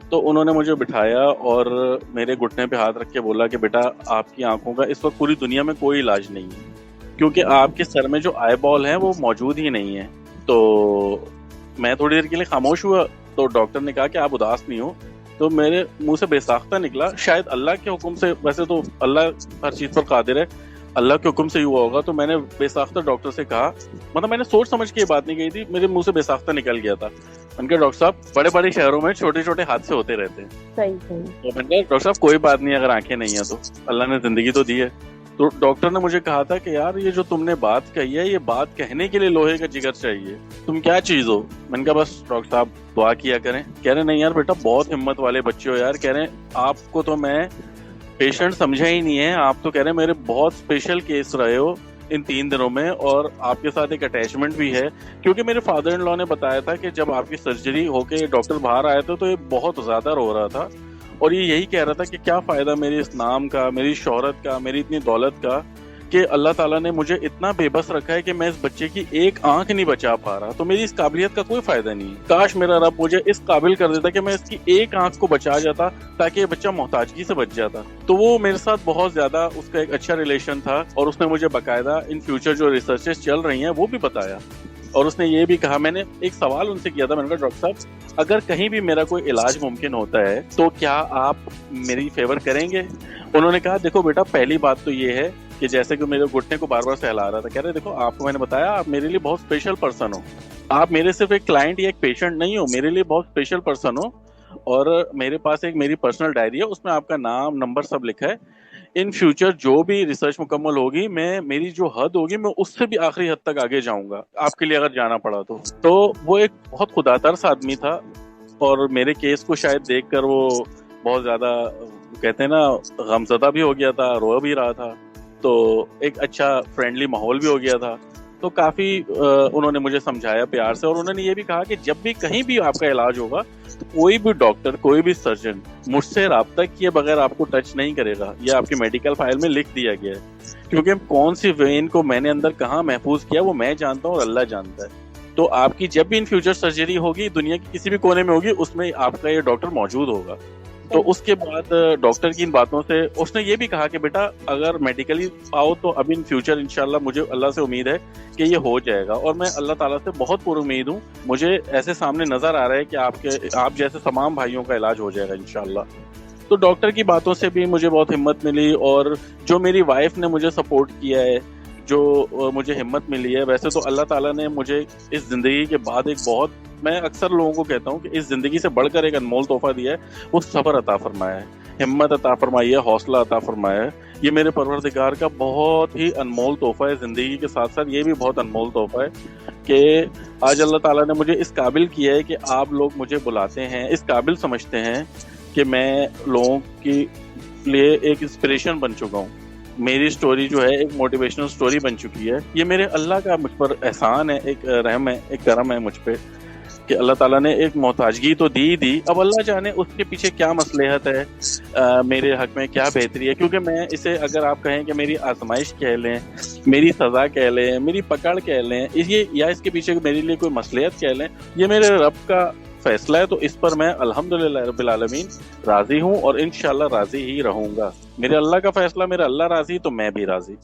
تو انہوں نے مجھے بٹھایا اور میرے گھٹنے پہ ہاتھ رکھ کے بولا کہ بیٹا آپ کی آنکھوں کا اس وقت پوری دنیا میں کوئی علاج نہیں ہے، کیونکہ آپ کے سر میں جو آئی بال ہے وہ موجود ہی نہیں ہے۔ تو میں تھوڑی دیر کے لیے خاموش ہوا، تو ڈاکٹر نے کہا کہ آپ اداس نہیں ہو، تو میرے منہ سے بے ساختہ نکلا، شاید اللہ کے حکم سے، ویسے تو اللہ ہر چیز پر قادر ہے، اللہ کے حکم سے ہی ہوا ہوگا، تو میں نے بے ساختہ ڈاکٹر سے کہا، مطلب میں نے سوچ سمجھ کے یہ بات نہیں کہی تھی، میرے منہ سے بے ساختہ نکل گیا تھا، میں نے کہا ڈاکٹر صاحب بڑے بڑے شہروں میں چھوٹے چھوٹے حادثے ہوتے رہتے ہیں، صحیح تو میں نے کہا ڈاکٹر صاحب کوئی بات نہیں، اگر آنکھیں نہیں ہیں تو اللہ نے زندگی تو دی ہے۔ تو ڈاکٹر نے مجھے کہا تھا کہ یار یہ جو تم نے بات کہی ہے، یہ بات کہنے کے لیے لوہے کا جگر چاہیے، تم کیا چیز ہو؟ میں نے کہا بس ڈاکٹر صاحب دعا کیا کریں۔ کہہ رہے نہیں یار بیٹا بہت ہمت والے بچے ہو یار، کہہ رہے آپ کو تو میں پیشنٹ سمجھا ہی نہیں ہے، آپ تو کہہ رہے میرے بہت اسپیشل کیس رہے ہو ان 3 دنوں میں، اور آپ کے ساتھ ایک اٹیچمنٹ بھی ہے، کیونکہ میرے فادر ان لا نے بتایا تھا کہ جب آپ کی سرجری ہو کے ڈاکٹر باہر آئے تھے تو یہ بہت زیادہ رو رہا تھا، اور یہ یہی کہہ رہا تھا کہ کیا فائدہ میری اس نام کا، میری شہرت کا، میری اتنی دولت کا، کہ اللہ تعالیٰ نے مجھے اتنا بے بس رکھا ہے کہ میں اس بچے کی ایک آنکھ نہیں بچا پا رہا، تو میری اس قابلیت کا کوئی فائدہ نہیں ہے، کاش میرا رب مجھے اس قابل کر دیتا کہ میں اس کی ایک آنکھ کو بچا جاتا تاکہ یہ بچہ محتاجگی سے بچ جاتا۔ تو وہ میرے ساتھ بہت زیادہ اس کا ایک اچھا ریلیشن تھا، اور اس نے مجھے باقاعدہ ان فیوچر جو ریسرچز چل رہی ہیں وہ بھی بتایا، اور اس نے یہ بھی کہا، میں نے ایک سوال ان سے کیا تھا، میں نے کہا ڈاکٹر صاحب اگر کہیں بھی میرا کوئی علاج ممکن ہوتا ہے تو کیا آپ میری فیور کریں گے؟ انہوں نے کہا دیکھو بیٹا پہلی بات تو یہ ہے کہ جیسے کہ میرے گھٹنے کو بار بار سہلا رہا تھا، کہہ رہے دیکھو آپ کو میں نے بتایا آپ میرے لیے بہت اسپیشل پرسن ہو، آپ میرے صرف ایک کلائنٹ یا ایک پیشنٹ نہیں ہو، میرے لیے بہت اسپیشل پرسن ہو، اور میرے پاس ایک میری پرسنل ڈائری ہے، اس میں آپ کا نام نمبر سب لکھا ہے، ان فیوچر جو بھی ریسرچ مکمل ہوگی میں میری جو حد ہوگی میں اس سے بھی آخری حد تک آگے جاؤں گا آپ کے لیے اگر جانا پڑا تو وہ ایک بہت خدا ترس آدمی تھا اور میرے کیس کو شاید دیکھ کر وہ بہت زیادہ کہتے ہیں نا غمزدہ بھی ہو گیا تھا, رو بھی رہا تھا, تو ایک اچھا فرینڈلی ماحول بھی ہو گیا تھا. تو کافی انہوں نے مجھے سمجھایا پیار سے, اور انہوں نے یہ بھی کہا کہ جب بھی کہیں بھی آپ کا علاج ہوگا تو کوئی بھی ڈاکٹر کوئی بھی سرجن مجھ سے رابطہ کیے بغیر آپ کو ٹچ نہیں کرے گا. یہ آپ کی میڈیکل فائل میں لکھ دیا گیا ہے, کیونکہ کون سی وین کو میں نے اندر کہاں محفوظ کیا وہ میں جانتا ہوں اور اللہ جانتا ہے. تو آپ کی جب بھی ان فیوچر سرجری ہوگی دنیا کی کسی بھی کونے میں ہوگی اس میں آپ کا یہ ڈاکٹر موجود ہوگا. تو اس کے بعد ڈاکٹر کی ان باتوں سے اس نے یہ بھی کہا کہ بیٹا اگر میڈیکلی آؤ تو اب ان فیوچر انشاءاللہ مجھے اللہ سے امید ہے کہ یہ ہو جائے گا, اور میں اللہ تعالیٰ سے بہت پر امید ہوں. مجھے ایسے سامنے نظر آ رہا ہے کہ آپ جیسے تمام بھائیوں کا علاج ہو جائے گا انشاءاللہ. تو ڈاکٹر کی باتوں سے بھی مجھے بہت ہمت ملی, اور جو میری وائف نے مجھے سپورٹ کیا ہے, جو مجھے ہمت ملی ہے. ویسے تو اللہ تعالیٰ نے مجھے اس زندگی کے بعد ایک بہت, میں اکثر لوگوں کو کہتا ہوں کہ اس زندگی سے بڑھ کر ایک انمول تحفہ دیا ہے, وہ صبر عطا فرمایا ہے, ہمت عطا فرمائی ہے, حوصلہ عطا فرمایا ہے. یہ میرے پروردگار کا بہت ہی انمول تحفہ ہے. زندگی کے ساتھ ساتھ یہ بھی بہت انمول تحفہ ہے کہ آج اللہ تعالیٰ نے مجھے اس قابل کیا ہے کہ آپ لوگ مجھے بلاتے ہیں, اس قابل سمجھتے ہیں کہ میں لوگوں کے لیے ایک انسپریشن بن چکا ہوں. میری سٹوری جو ہے ایک موٹیویشنل سٹوری بن چکی ہے. یہ میرے اللہ کا مجھ پر احسان ہے, ایک رحم ہے, ایک کرم ہے مجھ پہ کہ اللہ تعالیٰ نے ایک محتاجگی تو دی. اب اللہ جانے اس کے پیچھے کیا مصلحت ہے, میرے حق میں کیا بہتری ہے. کیونکہ میں اسے اگر آپ کہیں کہ میری آزمائش کہہ لیں, میری سزا کہہ لیں, میری پکڑ کہہ لیں, یا اس کے پیچھے میرے لیے کوئی مصلحت کہہ لیں, یہ میرے رب کا فیصلہ ہے. تو اس پر میں الحمدللہ رب العالمین راضی ہوں اور انشاءاللہ راضی ہی رہوں گا. میرے اللہ کا فیصلہ, میرا اللہ راضی تو میں بھی راضی.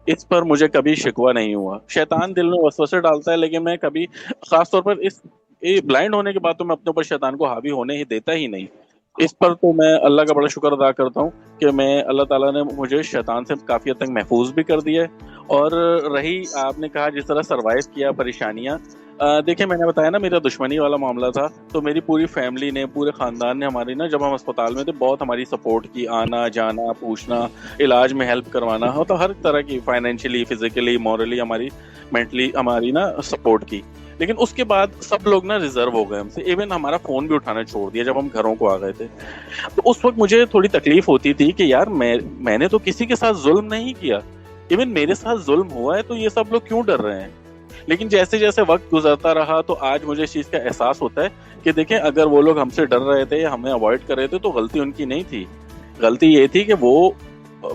اس پر مجھے کبھی شکوہ نہیں ہوا. شیطان دل میں وسوسے ڈالتا ہے لیکن میں کبھی, خاص طور پر اس بلائنڈ ہونے کے بعد تو میں اپنے اوپر شیطان کو حاوی ہونے ہی دیتا ہی نہیں. اس پر تو میں اللہ کا بڑا شکر ادا کرتا ہوں کہ میں اللہ تعالیٰ نے مجھے شیطان سے کافی حد تک محفوظ بھی کر دیا ہے. اور رہی آپ نے کہا جس طرح سروائیو کیا پریشانیاں, دیکھیں میں نے بتایا نا میرا دشمنی والا معاملہ تھا, تو میری پوری فیملی نے, پورے خاندان نے ہماری نا, جب ہم اسپتال میں تھے بہت ہماری سپورٹ کی, آنا جانا پوچھنا, علاج میں ہیلپ کروانا, تو ہر طرح کی فائنینشلی, فزیکلی, مورلی, ہماری مینٹلی ہماری نا سپورٹ کی. لیکن اس کے بعد سب لوگ نا ریزرو ہو گئے ہم سے, ایون ہمارا فون بھی اٹھانا چھوڑ دیا جب ہم گھروں کو آ گئے تھے. تو اس وقت مجھے تھوڑی تکلیف ہوتی تھی کہ یار میں نے تو کسی کے ساتھ ظلم نہیں کیا, ایون میرے ساتھ ظلم ہوا ہے تو یہ سب لوگ کیوں ڈر رہے ہیں. لیکن جیسے جیسے وقت گزرتا رہا تو آج مجھے اس چیز کا احساس ہوتا ہے کہ دیکھیں اگر وہ لوگ ہم سے ڈر رہے تھے, ہمیں اوائڈ کر رہے تھے, تو غلطی ان کی نہیں تھی. غلطی یہ تھی کہ وہ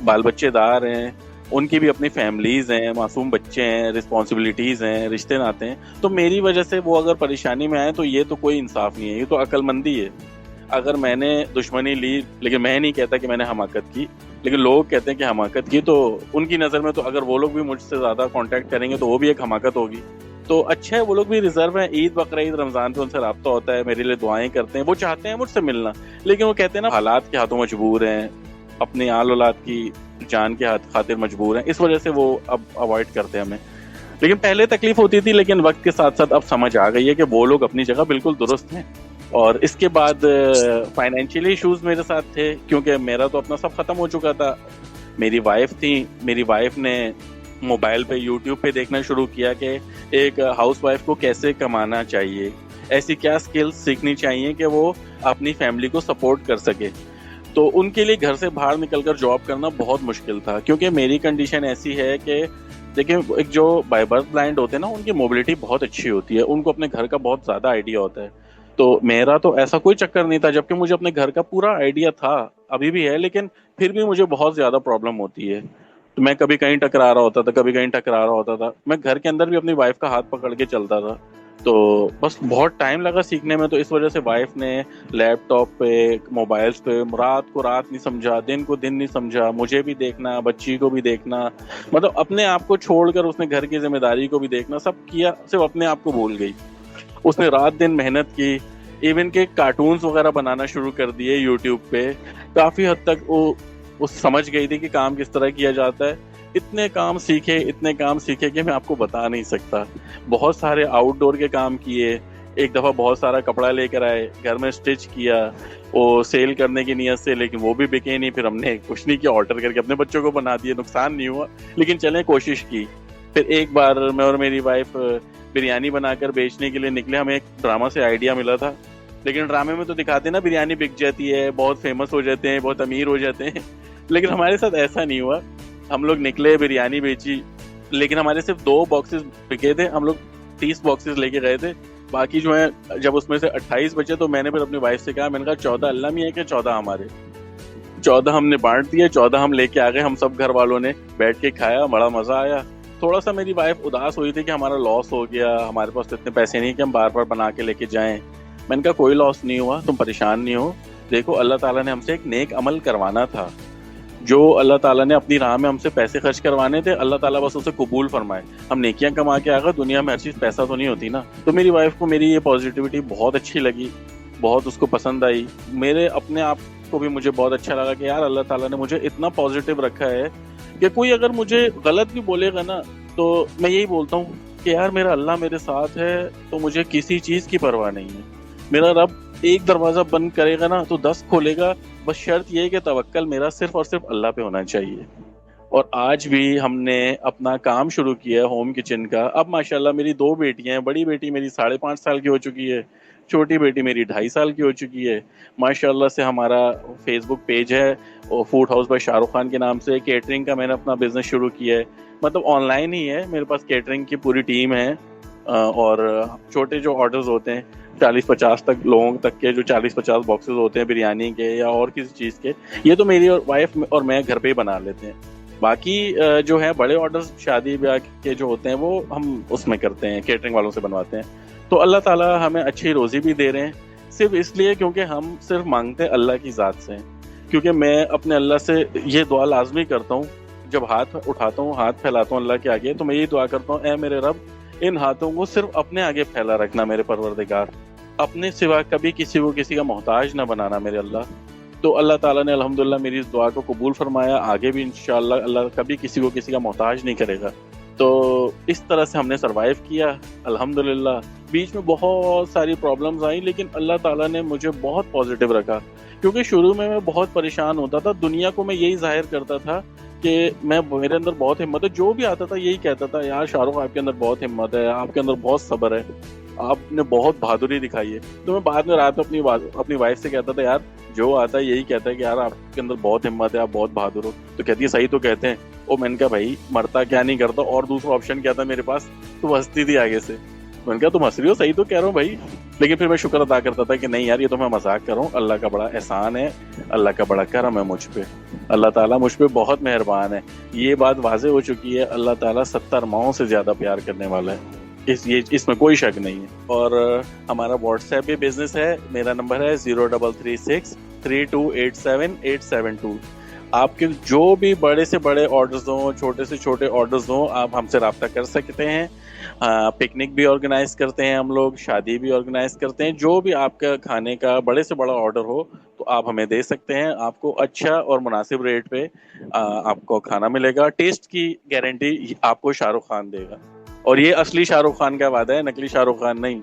بال بچے دار ہیں, ان کی بھی اپنی فیملیز ہیں, معصوم بچے ہیں, رسپانسبلٹیز ہیں, رشتے ناتے ہیں. تو میری وجہ سے وہ اگر پریشانی میں آئے تو یہ تو کوئی انصاف نہیں ہے, یہ تو عقل مندی ہے. اگر میں نے دشمنی لی, لیکن میں نہیں کہتا کہ میں نے حماقت کی, لیکن لوگ کہتے ہیں کہ حماقت کی, تو ان کی نظر میں تو اگر وہ لوگ بھی مجھ سے زیادہ کانٹیکٹ کریں گے تو وہ بھی ایک حماقت ہوگی. تو اچھا ہے وہ لوگ بھی ریزرو ہیں, عید بقرعید رمضان پہ ان سے رابطہ ہوتا ہے, میرے لیے دعائیں کرتے ہیں, وہ چاہتے ہیں مجھ سے ملنا, لیکن وہ کہتے ہیں نا حالات کے ہاتھوں مجبور ہیں, اپنی آل اولاد کی جان کے خاطر مجبور ہیں, اس وجہ سے وہ اب اوائڈ کرتے ہیں ہمیں. لیکن پہلے تکلیف ہوتی تھی, لیکن وقت کے ساتھ ساتھ اب سمجھ آ گئی ہے کہ وہ لوگ اپنی جگہ بالکل درست ہیں. اور اس کے بعد فائنینشیلی ایشوز میرے ساتھ تھے, کیونکہ میرا تو اپنا سب ختم ہو چکا تھا. میری وائف تھی, میری وائف نے موبائل پہ یوٹیوب پہ دیکھنا شروع کیا کہ ایک ہاؤس وائف کو کیسے کمانا چاہیے, ایسی کیا سکلز سیکھنی چاہیے کہ وہ اپنی فیملی کو سپورٹ کر سکے. تو ان کے لیے گھر سے باہر نکل کر جاب کرنا بہت مشکل تھا, کیونکہ میری کنڈیشن ایسی ہے کہ دیکھیں ایک جو بائی برتھ بلائنڈ ہوتے ہیں نا, ان کی موبلٹی بہت اچھی ہوتی ہے, ان کو اپنے گھر کا بہت زیادہ آئیڈیا ہوتا ہے. تو میرا تو ایسا کوئی چکر نہیں تھا, جبکہ مجھے اپنے گھر کا پورا آئیڈیا تھا, ابھی بھی ہے, لیکن پھر بھی مجھے بہت زیادہ پرابلم ہوتی ہے. تو میں کبھی کہیں ٹکرا رہا ہوتا تھا, کبھی کہیں ٹکرا رہا ہوتا تھا. میں گھر کے اندر بھی اپنی وائف کا ہاتھ پکڑ کے چلتا تھا, تو بس بہت ٹائم لگا سیکھنے میں. تو اس وجہ سے وائف نے لیپ ٹاپ پہ, موبائلس پہ رات کو رات نہیں سمجھا, دن کو دن نہیں سمجھا, مجھے بھی دیکھنا, بچی کو بھی دیکھنا, مطلب اپنے آپ کو چھوڑ کر اس نے گھر کی ذمہ داری کو بھی دیکھنا, سب کیا, صرف اپنے آپ کو بھول گئی. اس نے رات دن محنت کی, ایون کہ کارٹونز وغیرہ بنانا شروع کر دیے یوٹیوب پہ. کافی حد تک وہ سمجھ گئی تھی کہ کام کس طرح کیا جاتا ہے. اتنے کام سیکھے کہ میں آپ کو بتا نہیں سکتا. بہت سارے آؤٹ ڈور کے کام کیے, ایک دفعہ بہت سارا کپڑا لے کر آئے, گھر میں اسٹچ کیا, وہ سیل کرنے کی نیت سے, لیکن وہ بھی بکے نہیں. پھر ہم نے کچھ نہیں کیا, آرڈر کر کے اپنے بچوں کو بنا دیے, نقصان نہیں ہوا لیکن چلیں کوشش کی. پھر ایک بار میں اور میری وائف بریانی بنا کر بیچنے کے لیے نکلے. ہمیں ایک ڈرامہ سے آئیڈیا ملا تھا, لیکن ڈرامے میں تو دکھاتے ہیں نا بریانی بک جاتی ہے, بہت فیمس ہو جاتے ہیں, بہت امیر ہو جاتے ہیں, لیکن ہمارے ساتھ ایسا نہیں ہوا. ہم لوگ نکلے, بریانی بیچی, لیکن ہمارے صرف 2 باکسز بکے تھے. ہم لوگ 30 باکسز لے کے گئے تھے, باقی جو ہیں جب اس میں سے 28 بچے تو میں نے پھر اپنی وائف سے کہا, میں نے کہا 14 اللہ میں ہے کہ 14 ہمارے. 14 ہم نے بانٹ دیے, 14 ہم لے کے آ گئے. ہم سب گھر والوں نے بیٹھ کے کھایا, بڑا مزہ آیا. تھوڑا سا میری وائف اداس ہوئی تھی کہ ہمارا لاس ہو گیا, ہمارے پاس اتنے پیسے نہیں کہ ہم بار بار بنا کے لے کے جائیں. میں نے کہا کوئی لاس نہیں ہوا, تم پریشان نہیں ہو. دیکھو اللہ تعالیٰ نے ہم سے ایک نیک عمل کروانا تھا, جو اللہ تعالیٰ نے اپنی راہ میں ہم سے پیسے خرچ کروانے تھے, اللہ تعالیٰ بس اسے قبول فرمائے. ہم نیکیاں کما کے آ گئے, دنیا میں ہر چیز پیسہ تو نہیں ہوتی نا. تو میری وائف کو میری یہ پازیٹیوٹی بہت اچھی لگی, بہت اس کو پسند آئی. میرے اپنے آپ کو بھی مجھے بہت اچھا لگا کہ یار اللہ تعالیٰ نے مجھے اتنا پازیٹیو رکھا ہے کہ کوئی اگر مجھے غلط بھی بولے گا نا تو میں یہی بولتا ہوں کہ یار میرا اللہ میرے ساتھ ہے تو مجھے کسی چیز کی پرواہ نہیں ہے. میرا رب ایک دروازہ بند کرے گا نا تو 10 کھولے گا, بس شرط یہ ہے کہ توکل میرا صرف اور صرف اللہ پہ ہونا چاہیے. اور آج بھی ہم نے اپنا کام شروع کیا ہے ہوم کچن کا. اب ماشاءاللہ میری 2 بیٹیاں ہیں, بڑی بیٹی میری 5.5 سال کی ہو چکی ہے, چھوٹی بیٹی میری 2.5 سال کی ہو چکی ہے. ماشاءاللہ سے ہمارا فیس بک پیج ہے food house by Shah Rukh Khan کے نام سے. کیٹرنگ کا میں نے اپنا بزنس شروع کیا ہے, مطلب آن لائن ہی ہے. میرے پاس کیٹرنگ کی پوری ٹیم ہے, اور چھوٹے جو آرڈرز ہوتے ہیں 40-50 تک لوگوں تک کے, جو 40-50 باکسز ہوتے ہیں بریانی کے یا اور کسی چیز کے, یہ تو میری وائف اور میں گھر پہ ہی بنا لیتے ہیں. باقی جو ہے بڑے آرڈرز شادی بیاہ کے جو ہوتے ہیں وہ ہم اس میں کرتے ہیں, کیٹرنگ والوں سے بنواتے ہیں. تو اللہ تعالیٰ ہمیں اچھی روزی بھی دے رہے ہیں, صرف اس لیے کیونکہ ہم صرف مانگتے ہیں اللہ کی ذات سے. کیونکہ میں اپنے اللہ سے یہ دعا لازمی کرتا ہوں, جب ہاتھ اٹھاتا ہوں, ہاتھ پھیلاتا ہوں اللہ کے آگے, تو میں یہی دعا کرتا ہوں, اے میرے رب ان ہاتھوں کو صرف اپنے آگے پھیلا رکھنا میرے پروردگار, اپنے سوا کبھی کسی کو کسی کا محتاج نہ بنانا میرے اللہ. تو اللہ تعالیٰ نے الحمدللہ میری اس دعا کو قبول فرمایا, آگے بھی انشاءاللہ اللہ کبھی کسی کو کسی کا محتاج نہیں کرے گا. تو اس طرح سے ہم نے سروائیو کیا الحمدللہ. بیچ میں بہت ساری پرابلمز آئیں, لیکن اللہ تعالیٰ نے مجھے بہت پازیٹیو رکھا, کیونکہ شروع میں بہت پریشان ہوتا تھا. دنیا کو میں یہی ظاہر کرتا تھا کہ میرے اندر بہت ہمت ہے, جو بھی آتا تھا یہی کہتا تھا, یار شاہ رخ آپ کے اندر بہت ہمت ہے, آپ کے اندر بہت صبر ہے, آپ نے بہت بہادری دکھائی ہے. تو میں بعد میں رات میں اپنی وائف سے کہتا تھا, یار جو آتا ہے یہی کہتا ہے کہ یار آپ کے اندر بہت ہمت ہے, آپ بہت بہادر ہو. تو کہتی ہے صحیح تو کہتے ہیں. اور میں نے کہا بھائی مرتا کیا نہیں کرتا, اور دوسرا آپشن کیا تھا میرے پاس, تو ہنستی تھی آگے سے. میں نے کہا تم ہنس رہی ہو, صحیح تو کہہ رہا ہوں بھائی. لیکن پھر میں شکر ادا کرتا تھا کہ نہیں یار یہ تو میں مذاق کر رہا ہوں, اللہ کا بڑا احسان ہے, اللہ کا بڑا کرم ہے مجھ پہ, اللہ تعالیٰ مجھ پہ بہت مہربان ہے. یہ بات واضح ہو چکی ہے, اللہ تعالیٰ 70 ماؤں سے زیادہ پیار کرنے والا ہے, اس میں کوئی شک نہیں ہے. اور ہمارا واٹس ایپ بھی بزنس ہے, میرا نمبر ہے 0336 3287 آپ کے جو بھی بڑے سے بڑے آرڈرز ہوں, چھوٹے سے چھوٹے آرڈرز ہوں, آپ ہم سے رابطہ کر سکتے ہیں. پکنک بھی آرگنائز کرتے ہیں ہم لوگ, شادی بھی آرگنائز کرتے ہیں. جو بھی آپ کا کھانے کا بڑے سے بڑا آرڈر ہو تو آپ ہمیں دے سکتے ہیں. آپ کو اچھا اور مناسب ریٹ پہ آپ کو کھانا ملے گا. ٹیسٹ کی گارنٹی آپ کو شاہ رخ خان دے گا, اور یہ اصلی شاہ رخ خان کا وعدہ ہے, نقلی شاہ رخ خان نہیں.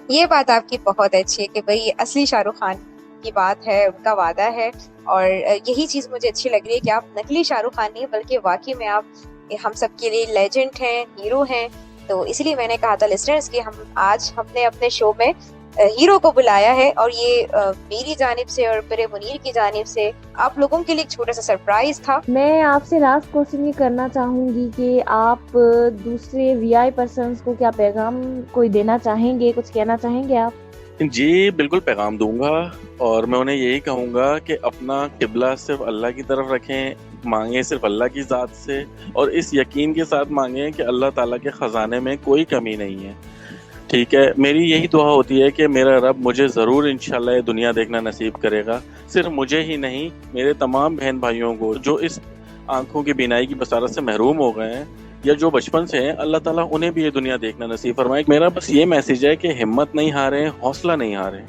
یہ بات آپ کی بہت اچھی ہے کہ بھئی اصلی شاہ رخ خان کی بات ہے, ان کا وعدہ ہے. اور یہی چیز مجھے اچھی لگ رہی ہے کہ آپ نقلی شاہ رخ خان نہیں بلکہ واقعی میں آپ ہم سب کے لیے لیجنڈ ہیں, ہیرو ہیں. تو اس لیے میں نے کہا تھا لسنرز کہ آج ہم نے اپنے شو میں ہیرو کو بلایا ہے, اور یہ میری جانب سے اور پھر منیر کی جانب سے آپ لوگوں کے لیے ایک چھوٹا سا سرپرائز تھا. میں آپ سے لاسٹ کوشچن یہ کرنا چاہوں گی کہ آپ دوسرے وی آئی پرسنس کو کیا پیغام کوئی دینا چاہیں گے, کچھ کہنا چاہیں گے آپ؟ جی بالکل پیغام دوں گا, اور میں انہیں یہی کہوں گا کہ اپنا قبلہ صرف اللہ کی طرف رکھیں, مانگیں صرف اللہ کی ذات سے, اور اس یقین کے ساتھ مانگیں کہ اللہ تعالیٰ کے خزانے میں کوئی کمی نہیں ہے. ٹھیک ہے, میری یہی دعا ہوتی ہے کہ میرا رب مجھے ضرور انشاءاللہ یہ دنیا دیکھنا نصیب کرے گا. صرف مجھے ہی نہیں, میرے تمام بہن بھائیوں کو جو اس آنکھوں کی بینائی کی بصارت سے محروم ہو گئے ہیں یا جو بچپن سے ہیں, اللہ تعالیٰ انہیں بھی یہ دنیا دیکھنا نصیب فرمائے. میرا بس یہ میسیج ہے کہ ہمت نہیں ہاریں, حوصلہ نہیں ہاریں,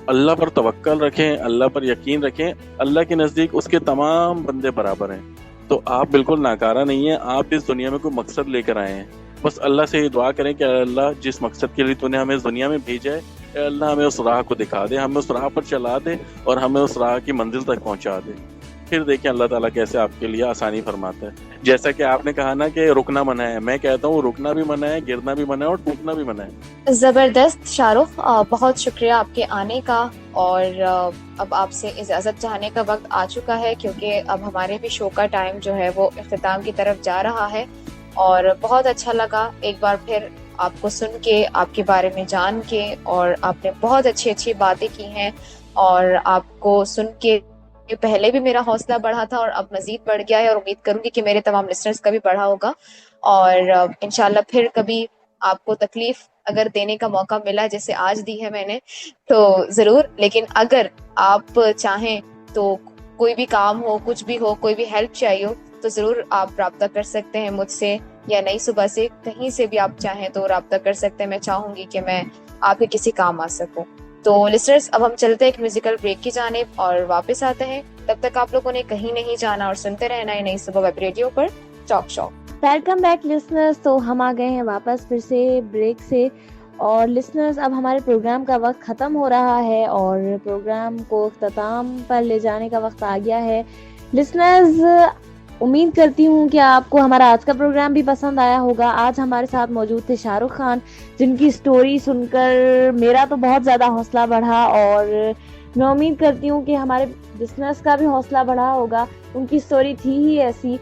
اللہ پر توکل رکھیں, اللہ پر یقین رکھیں. اللہ کے نزدیک اس کے تمام بندے برابر ہیں. تو آپ بالکل ناکارہ نہیں ہیں, آپ اس دنیا میں کوئی مقصد لے کر آئے ہیں, بس اللہ سے یہ دعا کریں کہ اللہ جس مقصد کے لیے تو نے ہمیں اس دنیا میں بھیجا ہے، اے اللہ ہمیں اس راہ کو دکھا دے، ہمیں اس راہ پر چلا دے اور ہمیں اس راہ کی منزل تک پہنچا دے. پھر دیکھیں اللہ تعالیٰ کیسے آپ کے لیے آسانی فرماتا ہے. جیسا کہ آپ نے کہا نا کہ رکنا منع ہے، میں کہتا ہوں رکنا بھی منع ہے، گرنا بھی منع ہے اور ٹوٹنا بھی منع ہے. زبردست شاہ رخ، بہت شکریہ آپ کے آنے کا، اور اب آپ سے اجازت چاہنے کا وقت آ چکا ہے، کیونکہ اب ہمارے بھی شو کا ٹائم جو ہے وہ اختتام کی طرف جا رہا ہے. اور بہت اچھا لگا ایک بار پھر آپ کو سن کے، آپ کے بارے میں جان کے، اور آپ نے بہت اچھی باتیں کی ہیں، اور آپ کو سن کے پہلے بھی میرا حوصلہ بڑھا تھا اور اب مزید بڑھ گیا ہے، اور امید کروں گی کہ میرے تمام لسنرز کا بھی بڑھا ہوگا. اور انشاءاللہ پھر کبھی آپ کو تکلیف اگر دینے کا موقع ملا جیسے آج دی ہے میں نے تو ضرور، لیکن اگر آپ چاہیں تو کوئی بھی کام ہو، کچھ بھی ہو، کوئی بھی ہیلپ چاہیے ہو تو ضرور آپ رابطہ کر سکتے ہیں مجھ سے، یا نئی صبح سے کہیں سے بھی آپ چاہیں تو رابطہ کر سکتے ہیں. میں چاہوں گی کہ میں آپ کے کسی کام آ سکوں. تو لسنرز اب ہم چلتے ہیں ایک میوزیکل بریک کی جانب اور واپس آتے ہیں. تب تک آپ لوگوں نے کہیں نہیں جانا اور سنتے رہنا ہے نئی صبح ویب ریڈیو پر talk show. Welcome back listeners. تو ہم آ گئے ہیں واپس پھر سے بریک سے، اور لسنرز اب ہمارے پروگرام کا وقت ختم ہو رہا ہے اور پروگرام کو اختتام پر لے جانے کا وقت آ گیا ہے. لسنرز امید کرتی ہوں کہ آپ کو ہمارا آج کا پروگرام بھی پسند آیا ہوگا. آج ہمارے ساتھ موجود تھے شاہ رخ خان، جن کی سٹوری سن کر میرا تو بہت زیادہ حوصلہ بڑھا، اور میں امید کرتی ہوں کہ ہمارے لسنرز کا بھی حوصلہ بڑھا ہوگا. ان کی سٹوری تھی ہی ایسی،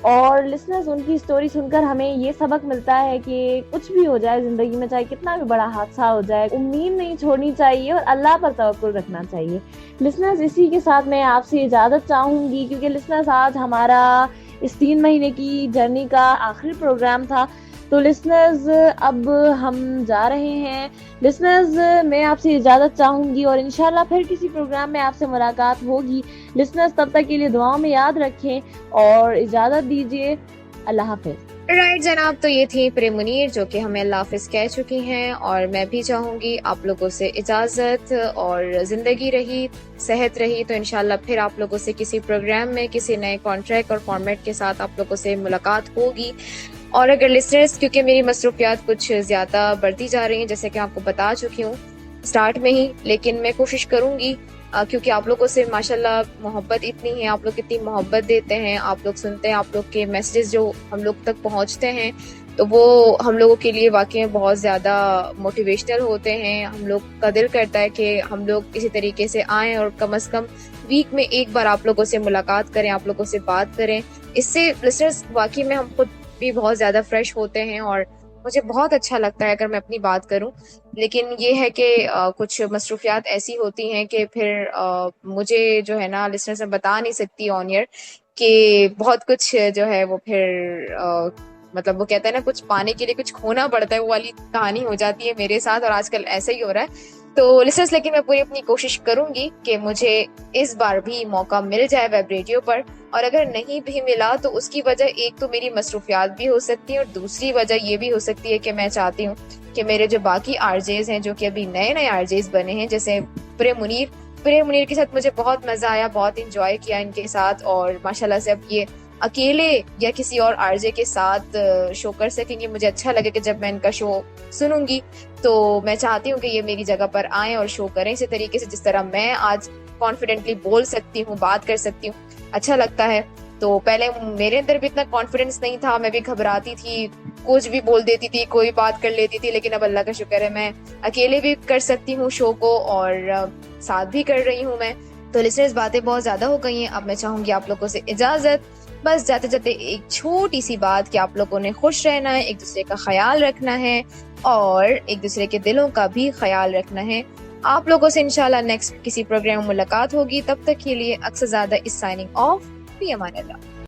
اور لسنرز ان کی سٹوری سن کر ہمیں یہ سبق ملتا ہے کہ کچھ بھی ہو جائے زندگی میں، چاہے کتنا بھی بڑا حادثہ ہو جائے، امید نہیں چھوڑنی چاہیے اور اللہ پر توکل رکھنا چاہیے. لسنرز اسی کے ساتھ میں آپ سے اجازت چاہوں گی، کیونکہ لسنرز آج ہمارا اس 3 مہینے کی جرنی کا آخری پروگرام تھا. تو لسنرز اب ہم جا رہے ہیں. لسنرز میں آپ سے اجازت چاہوں گی اور انشاءاللہ پھر کسی پروگرام میں آپ سے ملاقات ہوگی. لسنرز تب تک کے لیے دعاؤں میں یاد رکھیں اور اجازت دیجیے. اللہ حافظ. رائٹ جناب، تو یہ تھی پریم منیر جو کہ ہمیں اللہ حافظ کہہ چکی ہیں، اور میں بھی چاہوں گی آپ لوگوں سے اجازت، اور زندگی رہی، صحت رہی تو انشاءاللہ پھر آپ لوگوں سے کسی پروگرام میں کسی نئے کانٹریکٹ اور فارمیٹ کے ساتھ آپ لوگوں سے ملاقات ہوگی. اور اگر لسنرز، کیونکہ میری مصروفیات کچھ زیادہ بڑھتی جا رہی ہیں جیسے کہ آپ کو بتا چکی ہوں سٹارٹ میں ہی، لیکن میں کوشش کروں گی کیونکہ آپ لوگوں سے ماشاءاللہ محبت اتنی ہے، آپ لوگ اتنی محبت دیتے ہیں، آپ لوگ سنتے ہیں، آپ لوگ کے میسیجز جو ہم لوگ تک پہنچتے ہیں تو وہ ہم لوگوں کے لیے واقعی بہت زیادہ موٹیویشنل ہوتے ہیں. ہم لوگ کا دل کرتا ہے کہ ہم لوگ اسی طریقے سے آئیں اور کم از کم ویک میں ایک بار آپ لوگوں سے ملاقات کریں، آپ لوگوں سے بات کریں. اس سے لسنرز واقعی میں ہم خود بھی بہت زیادہ فریش ہوتے ہیں اور مجھے بہت اچھا لگتا ہے اگر میں اپنی بات کروں. لیکن یہ ہے کہ کچھ مصروفیات ایسی ہوتی ہیں کہ پھر مجھے جو ہے نا لسنر سے بتا نہیں سکتی آن ایئر کہ بہت کچھ جو ہے وہ پھر مطلب وہ کہتا ہے نا کچھ پانے کے لیے کچھ کھونا پڑتا ہے، وہ والی کہانی ہو جاتی ہے میرے ساتھ، اور آج کل ایسا ہی ہو رہا ہے. تو لسنرز لیکن میں پوری اپنی کوشش کروں گی کہ مجھے اس بار بھی موقع مل جائے ویب ریڈیو پر، اور اگر نہیں بھی ملا تو اس کی وجہ ایک تو میری مصروفیات بھی ہو سکتی ہے، اور دوسری وجہ یہ بھی ہو سکتی ہے کہ میں چاہتی ہوں کہ میرے جو باقی آر جیز ہیں جو کہ ابھی نئے آر جیز بنے ہیں، جیسے پریم منیر کے ساتھ مجھے بہت مزہ آیا، بہت انجوائے کیا ان کے ساتھ، اور ماشاءاللہ سے اب یہ اکیلے یا کسی اور آر جے کے ساتھ شو کر سکیں گے. مجھے اچھا لگے کہ جب میں ان کا شو سنوں گی تو میں چاہتی ہوں کہ یہ میری جگہ پر آئیں اور شو کریں اسی طریقے سے جس طرح میں آج کانفیڈنٹلی بول سکتی ہوں، بات کر سکتی ہوں. اچھا لگتا ہے. تو پہلے میرے اندر بھی اتنا کانفیڈنس نہیں تھا، میں بھی گھبراتی تھی، کچھ بھی بول دیتی تھی، کوئی بات کر لیتی تھی، لیکن اب اللہ کا شکر ہے میں اکیلے بھی کر سکتی ہوں شو کو اور ساتھ بھی کر رہی ہوں میں. تو لسنرز باتیں بہت زیادہ ہو گئی ہیں، اب میں چاہوں گی آپ لوگوں سے اجازت. بس جاتے جاتے ایک چھوٹی سی بات کہ آپ لوگوں نے خوش رہنا ہے، ایک دوسرے کا خیال رکھنا ہے اور ایک دوسرے کے دلوں کا بھی خیال رکھنا ہے. آپ لوگوں سے انشاءاللہ نیکسٹ کسی پروگرام میں ملاقات ہوگی. تب تک کے لیے اکثر زیادہ اس سائننگ آف. فی امان اللہ.